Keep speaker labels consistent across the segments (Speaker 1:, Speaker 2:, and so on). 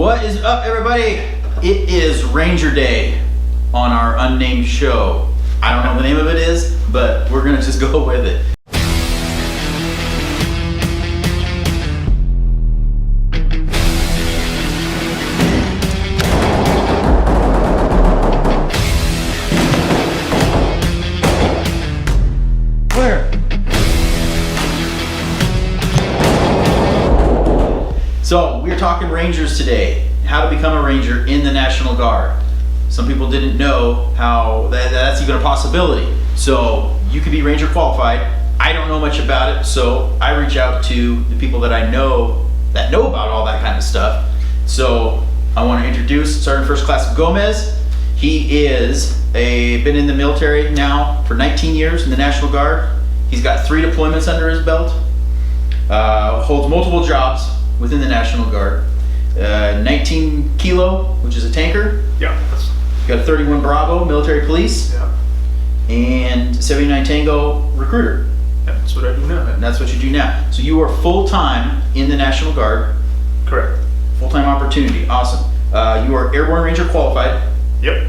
Speaker 1: What is up, everybody? It is Ranger Day on our unnamed show. I don't know what the name of it is, but we're gonna just go with it. Where? So we're talking Rangers today, how to become a Ranger in the National Guard. Some people didn't know how that's even a possibility. So you could be Ranger qualified. I don't know much about it, so I reach out to the people that I know that know about all that kind of stuff. So I want to introduce Sergeant First Class Gomez. He is been in the military now for 19 years in the National Guard. He's got 3 deployments under his belt. Holds multiple jobs within the National Guard. 19 Kilo, which is a tanker.
Speaker 2: Yeah.
Speaker 1: Got 31 Bravo, military police.
Speaker 2: Yeah.
Speaker 1: And 79 Tango recruiter.
Speaker 2: Yeah, that's what I do now.
Speaker 1: And that's what you do now. So you are full-time in the National Guard.
Speaker 2: Correct.
Speaker 1: Full-time opportunity, awesome. You are Airborne Ranger qualified.
Speaker 2: Yep.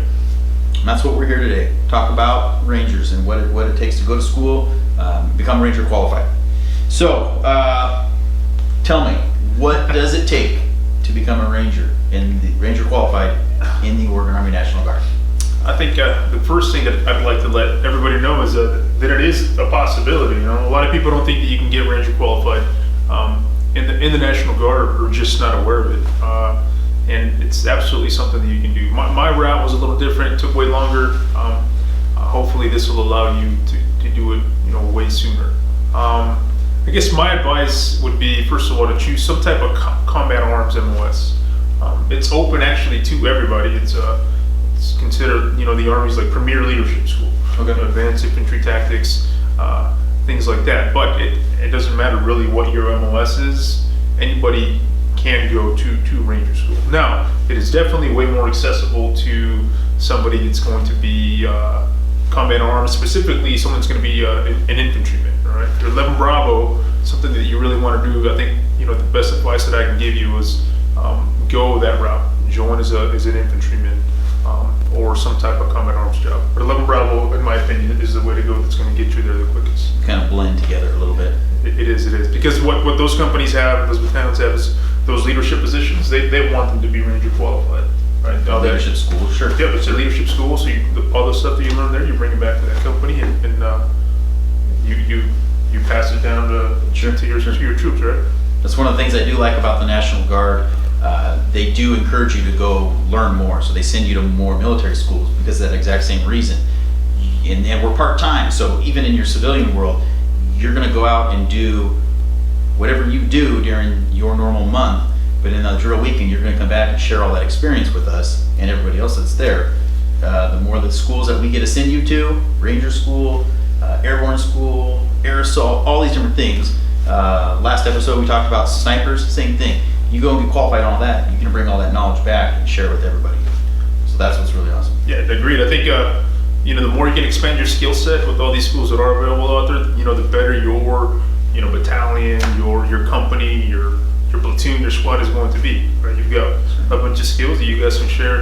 Speaker 1: And that's what we're here today. Talk about Rangers and what it takes to go to school, become Ranger qualified. So, tell me, what does it take to become a Ranger Ranger qualified in the Oregon Army National Guard?
Speaker 2: I think the first thing that I'd like to let everybody know is that it is a possibility. You know, a lot of people don't think that you can get Ranger qualified in the National Guard, or just not aware of it. And it's absolutely something that you can do. My route was a little different; it took way longer. Hopefully, this will allow you to do it, way sooner. I guess my advice would be, first of all, to choose some type of combat arms MOS. It's open actually to everybody. It's considered, the Army's like premier leadership school.
Speaker 1: Okay.
Speaker 2: Advanced infantry tactics, things like that. But it doesn't matter really what your MOS is. Anybody can go to Ranger school. Now, it is definitely way more accessible to somebody that's going to be combat arms, specifically someone that's going to be an infantryman. All right, if you're 11 Bravo, something that you really want to do, I think the best advice that I can give you is go that route. Join as an infantryman or some type of combat arms job. But 11 Bravo, in my opinion, is the way to go. That's going to get you there the quickest.
Speaker 1: Kind of blend together a little bit.
Speaker 2: It is because what those companies have, those battalions have, is those leadership positions. They want them to be Ranger qualified. Right?
Speaker 1: Leadership school, sure.
Speaker 2: Yep, it's a leadership school. So all the stuff that you learn there, you bring it back to that company, and you pass it down to your troops, right?
Speaker 1: That's one of the things I do like about the National Guard. They do encourage you to go learn more, so they send you to more military schools because of that exact same reason. And we're part-time, so even in your civilian world, you're going to go out and do whatever you do during your normal month, but in the drill weekend, you're going to come back and share all that experience with us and everybody else that's there. The more the schools that we get to send you to, Ranger School, Airborne School, Air Assault, all these different things. Last episode we talked about snipers, same thing. You go and get qualified on all that, you can bring all that knowledge back and share with everybody. So that's what's really awesome.
Speaker 2: Yeah, agreed. I think the more you can expand your skill set with all these schools that are available out there, the better your battalion, your company, your platoon, your squad is going to be. Right? You've got a bunch of skills that you guys can share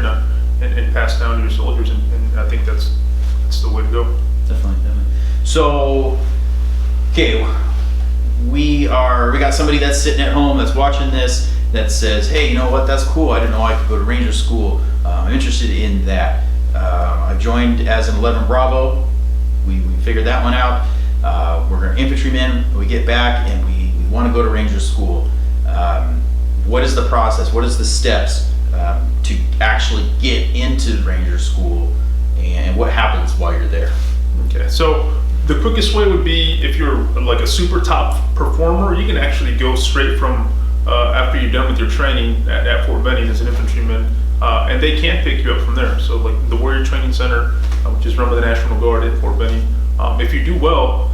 Speaker 2: and pass down to your soldiers, and I think that's the way to go.
Speaker 1: Definitely. So, okay, we got somebody that's sitting at home that's watching this that says, hey, you know what, that's cool. I didn't know I could go to Ranger school. I'm interested in that. I joined as an 11 Bravo. We figured that one out. We're an infantryman. We get back and we want to go to Ranger school. What is the process? What is the steps to actually get into Ranger school, and what happens while you're there?
Speaker 2: Okay, so the quickest way would be, if you're like a super top performer, you can actually go straight from after you're done with your training at Fort Benning as an infantryman, and they can pick you up from there. So like the Warrior Training Center, which is run by the National Guard in Fort Benning, if you do well,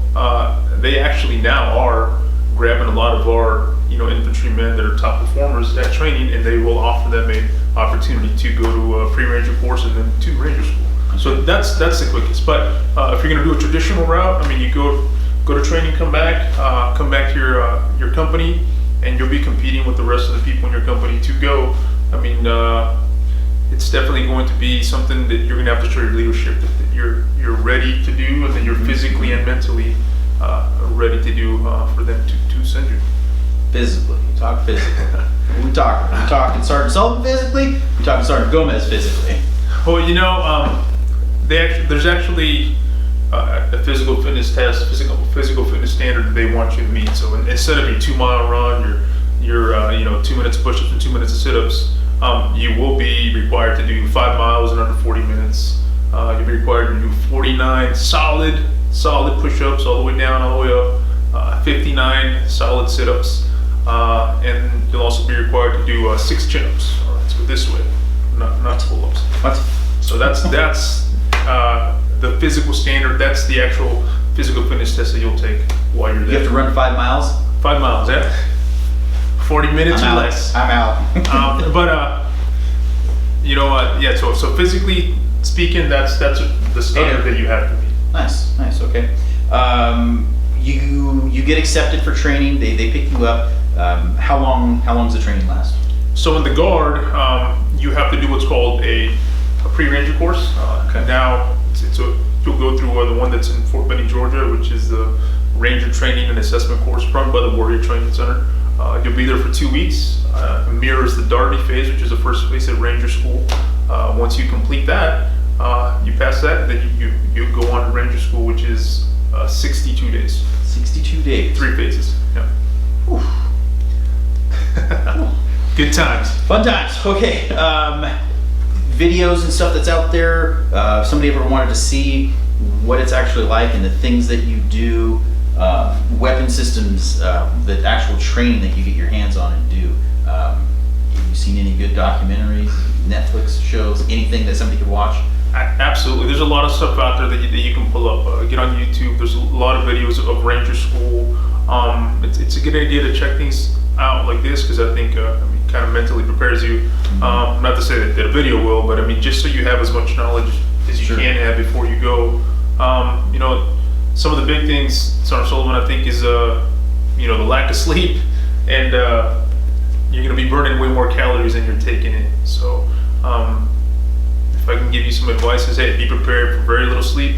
Speaker 2: they actually now are grabbing a lot of our infantrymen that are top performers at training, and they will offer them an opportunity to go to a pre-Ranger course and then to Ranger school. So that's the quickest. But if you're going to do a traditional route, you go to training, come back to your company, and you'll be competing with the rest of the people in your company to go I mean, it's definitely going to be something that you're going to have to show your leadership that you're ready to do, and that you're physically and mentally ready to do for them to send you.
Speaker 1: Physically, you talk physically. We talking Sergeant Sullivan physically. We talking Sergeant Gomez physically.
Speaker 2: Well, you know, there's actually a physical fitness test, physical fitness standard that they want you to meet. So instead of your 2-mile run, your 2 minutes push-ups and 2 minutes of sit-ups, you will be required to do 5 miles in under 40 minutes. You'll be required to do 49 solid push-ups all the way down, all the way up, 59 solid sit-ups, and you'll also be required to do 6 chin-ups. All right, so this way, not pull-ups.
Speaker 1: What?
Speaker 2: So that's the physical standard. That's the actual physical fitness test that you'll take while you're there.
Speaker 1: You have to run 5 miles.
Speaker 2: 5 miles, yeah. 40 minutes
Speaker 1: I'm
Speaker 2: or
Speaker 1: out.
Speaker 2: less.
Speaker 1: I'm out.
Speaker 2: But you know what? Yeah. So physically speaking, that's the standard that you have to meet.
Speaker 1: Nice. Okay. You get accepted for training. They pick you up. How long does the training last?
Speaker 2: So in the Guard, you have to do what's called a pre-ranger course.
Speaker 1: Okay.
Speaker 2: Now, you'll go through the one that's in Fort Benning, Georgia, which is the Ranger Training and Assessment course run by the Warrior Training Center. You'll be there for 2 weeks. It mirrors the Darby phase, which is the first phase at Ranger School. Once you complete that, you pass that, then you go on to Ranger School, which is 62 days.
Speaker 1: 62 days.
Speaker 2: 3 phases. Yeah. Good times.
Speaker 1: Fun times. Okay. Videos and stuff that's out there. If somebody ever wanted to see what it's actually like and the things that you do, weapon systems, the actual training that you get your hands on and do. Have you seen any good documentaries, Netflix shows, anything that somebody could watch?
Speaker 2: Absolutely. There's a lot of stuff out there that you can pull up. Get on YouTube. There's a lot of videos of Ranger School. It's a good idea to check things out like this, because I think kind of mentally prepares you. Not to say that a video will, but I mean, just so you have as much knowledge as you can have before you go. Some of the big things, Sergeant Sullivan, I think, is the lack of sleep, and you're going to be burning way more calories than you're taking in. So if I can give you some advice, is hey, be prepared for very little sleep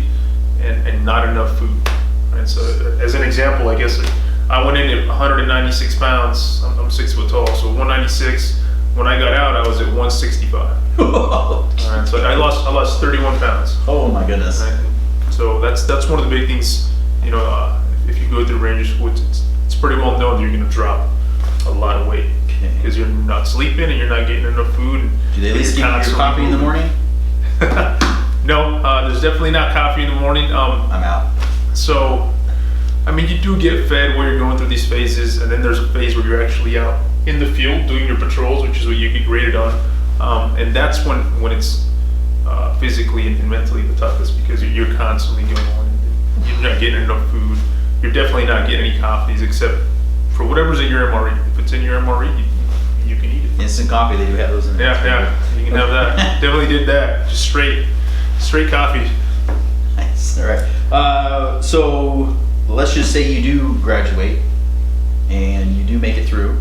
Speaker 2: and not enough food. Right? So as an example, I guess I went in at 196 pounds. I'm 6 foot tall, so 196. When I got out, I was at 165. All right, so I lost 31 pounds.
Speaker 1: Oh my goodness.
Speaker 2: Right? So that's one of the big things. If you go through Ranger School, it's pretty well known that you're going to drop a lot of weight because you're not sleeping and you're not getting enough food.
Speaker 1: Do they at least give you your coffee in the morning?
Speaker 2: No, there's definitely not coffee in the morning.
Speaker 1: I'm out.
Speaker 2: So, I mean, you do get fed while you're going through these phases, and then there's a phase where you're actually out in the field doing your patrols, which is what you get graded on, and that's when it's physically and mentally the toughest, because you're constantly going on. You're not getting enough food. You're definitely not getting any coffees except for whatever's in your MRE. If it's in your MRE, you can eat it.
Speaker 1: Instant coffee, they do have those in there.
Speaker 2: Yeah, you can have that. Definitely did that. Just straight coffee.
Speaker 1: Nice. All right. So let's just say you do graduate and you do make it through.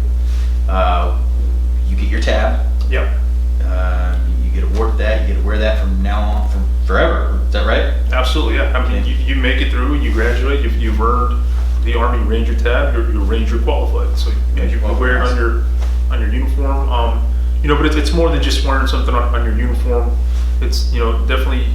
Speaker 1: You get your tab.
Speaker 2: Yep.
Speaker 1: You get awarded that. You get to wear that from now on, from forever. Is that right?
Speaker 2: Absolutely. Yeah. I mean, you make it through. You graduate. You've earned the Army Ranger tab. You're Ranger qualified. So yeah, you can wear it on your uniform. But it's more than just wearing something on your uniform. It's definitely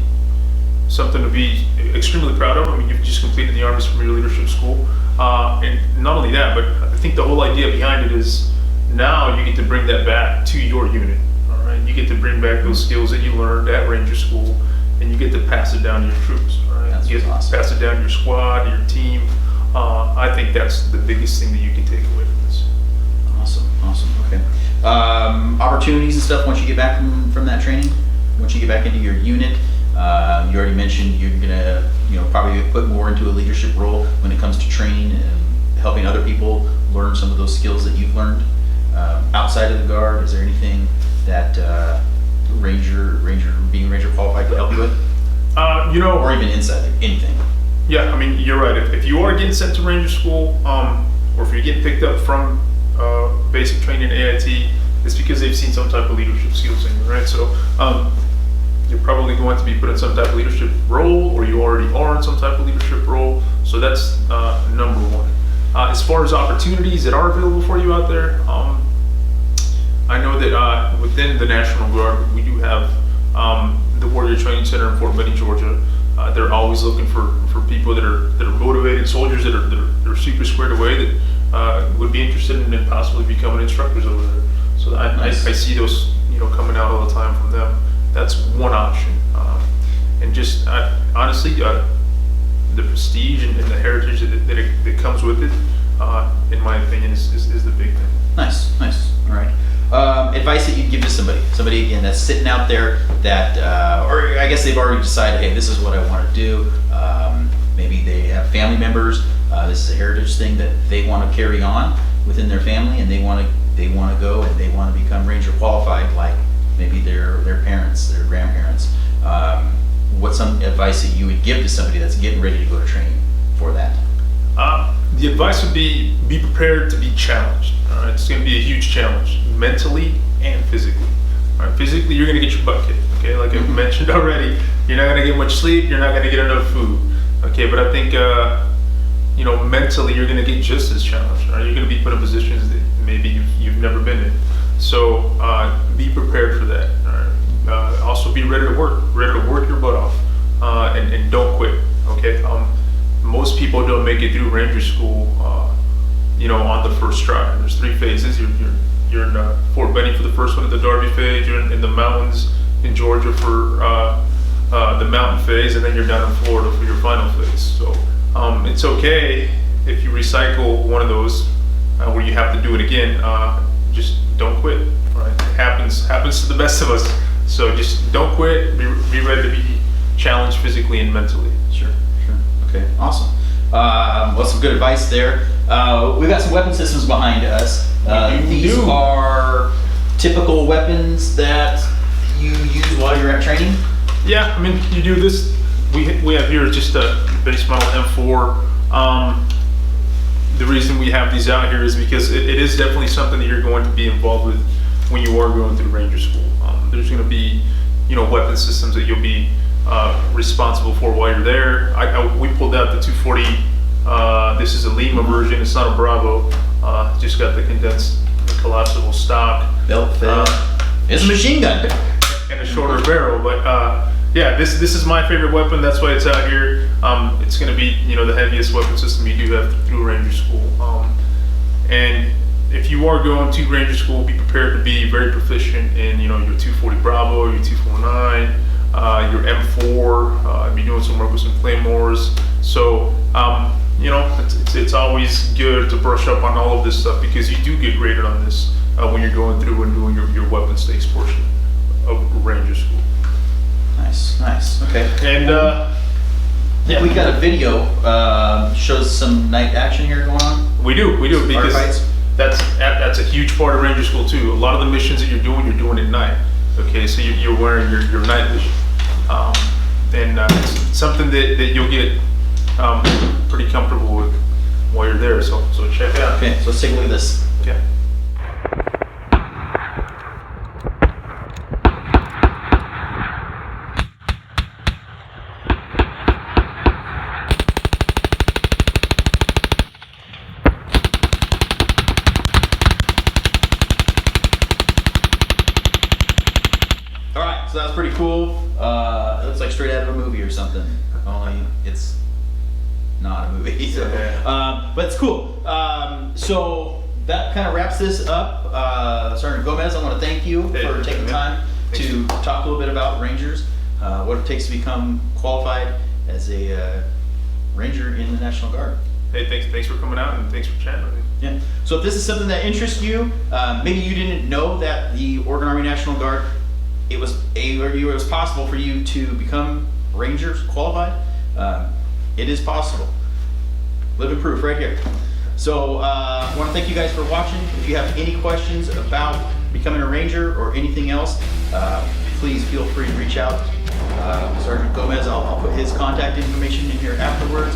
Speaker 2: something to be extremely proud of. I mean, you've just completed the Army's Premier Leadership School, and not only that, but I think the whole idea behind it is now you get to bring that back to your unit. All right, you get to bring back those skills that you learned at Ranger School, and you get to pass it down to your troops. All right,
Speaker 1: That's
Speaker 2: you get
Speaker 1: awesome.
Speaker 2: to pass it down to your squad, to your team. I think that's the biggest thing that you can take away from this.
Speaker 1: Awesome. Okay. Opportunities and stuff once you get back from that training, once you get back into your unit. You already mentioned you're gonna, probably put more into a leadership role when it comes to training and helping other people learn some of those skills that you've learned. Outside of the Guard, is there anything that being Ranger qualified could help you with? Or even inside, anything?
Speaker 2: Yeah, I mean, you're right. If you are getting sent to Ranger School, or if you're getting picked up from basic training AIT, it's because they've seen some type of leadership skills in you, right? So you're probably going to be put in some type of leadership role, or you already are in some type of leadership role. So that's number one. As far as opportunities that are available for you out there, I know that within the National Guard, we do have the Warrior Training Center in Fort Benning, Georgia. They're always looking for people that are motivated soldiers that are super squared away that would be interested in possibly becoming instructors over there. So I see those coming out all the time from them. That's one option, and just honestly, the prestige and the heritage that comes with it, in my opinion, is the big thing.
Speaker 1: Nice. All right. Advice that you'd give to somebody again that's sitting out there that, or I guess they've already decided, hey, this is what I want to do. Maybe they have family members. This is a heritage thing that they want to carry on within their family, and they want to go and they want to become Ranger qualified, like maybe their parents, their grandparents. What's some advice that you would give to somebody that's getting ready to go to training for that?
Speaker 2: The advice would be prepared to be challenged. All right, it's going to be a huge challenge, mentally and physically. All right, physically, you're going to get your butt kicked. Okay, like I mentioned already, you're not going to get much sleep. You're not going to get enough food. Okay, but I think mentally, you're going to get just as challenged. Right? You're going to be put in positions that maybe you've never been in. So be prepared for that. All right? Also, be ready to work your butt off, and don't quit. Okay. Most people don't make it through Ranger school, on the first try. There's 3 phases. You're in Fort Benning for the first one at the Darby phase. You're in the mountains in Georgia for the mountain phase, and then you're down in Florida for your final phase. So it's okay if you recycle one of those where you have to do it again. Just don't quit. Right? It happens to the best of us. So just don't quit. Be ready to be challenged physically and mentally.
Speaker 1: Sure. Okay, awesome. Well, some good advice there. We've got some weapon systems behind us. These are typical weapons that you use while you're at training?
Speaker 2: Yeah, I mean, you do this. We have here just a base model M4. The reason we have these out here is because it is definitely something that you're going to be involved with when you are going through Ranger school. There's going to be, weapon systems that you'll be responsible for while you're there. We pulled out the 240. This is a Lima version. It's not a Bravo. Just got the condensed collapsible stock.
Speaker 1: Belt fed. It's a machine gun.
Speaker 2: And a shorter barrel, but yeah, this is my favorite weapon. That's why it's out here. It's going to be the heaviest weapon system you do have through Ranger school. And if you are going to Ranger school, be prepared to be very proficient in your 240 Bravo, your 249. Your M4, be doing some work with some claymores. So, it's always good to brush up on all of this stuff because you do get graded on this when you're going through and doing your weapon stakes portion of Ranger school.
Speaker 1: Nice. Okay.
Speaker 2: And
Speaker 1: yeah, we got a video shows some night action here going on.
Speaker 2: We do because
Speaker 1: firefights.
Speaker 2: That's a huge part of Ranger school too. A lot of the missions that you're doing at night. Okay, so you're wearing your night vision. And it's something that you'll get pretty comfortable with while you're there. So check it out.
Speaker 1: Okay, so let's take a look at this.
Speaker 2: Okay.
Speaker 1: All right, so that was pretty cool. It looks like straight out of a movie or something. Only it's not a movie. So, but it's cool. So that kind of wraps this up. Sergeant Gomez, I want to thank you for taking time to talk a little bit about Rangers, what it takes to become qualified as a Ranger in the National Guard.
Speaker 2: Hey, thanks for coming out and thanks for chatting with me.
Speaker 1: Yeah. So if this is something that interests you, maybe you didn't know that the Oregon Army National Guard, it was possible for you to become Rangers qualified. It is possible. Living proof right here. So I want to thank you guys for watching. If you have any questions about becoming a Ranger or anything else, please feel free to reach out. Sergeant Gomez, I'll put his contact information in here afterwards.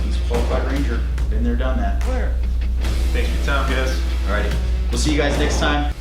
Speaker 1: He's a qualified Ranger. Been there, done that.
Speaker 2: Thanks for your time, guys.
Speaker 1: Alrighty. We'll see you guys next time.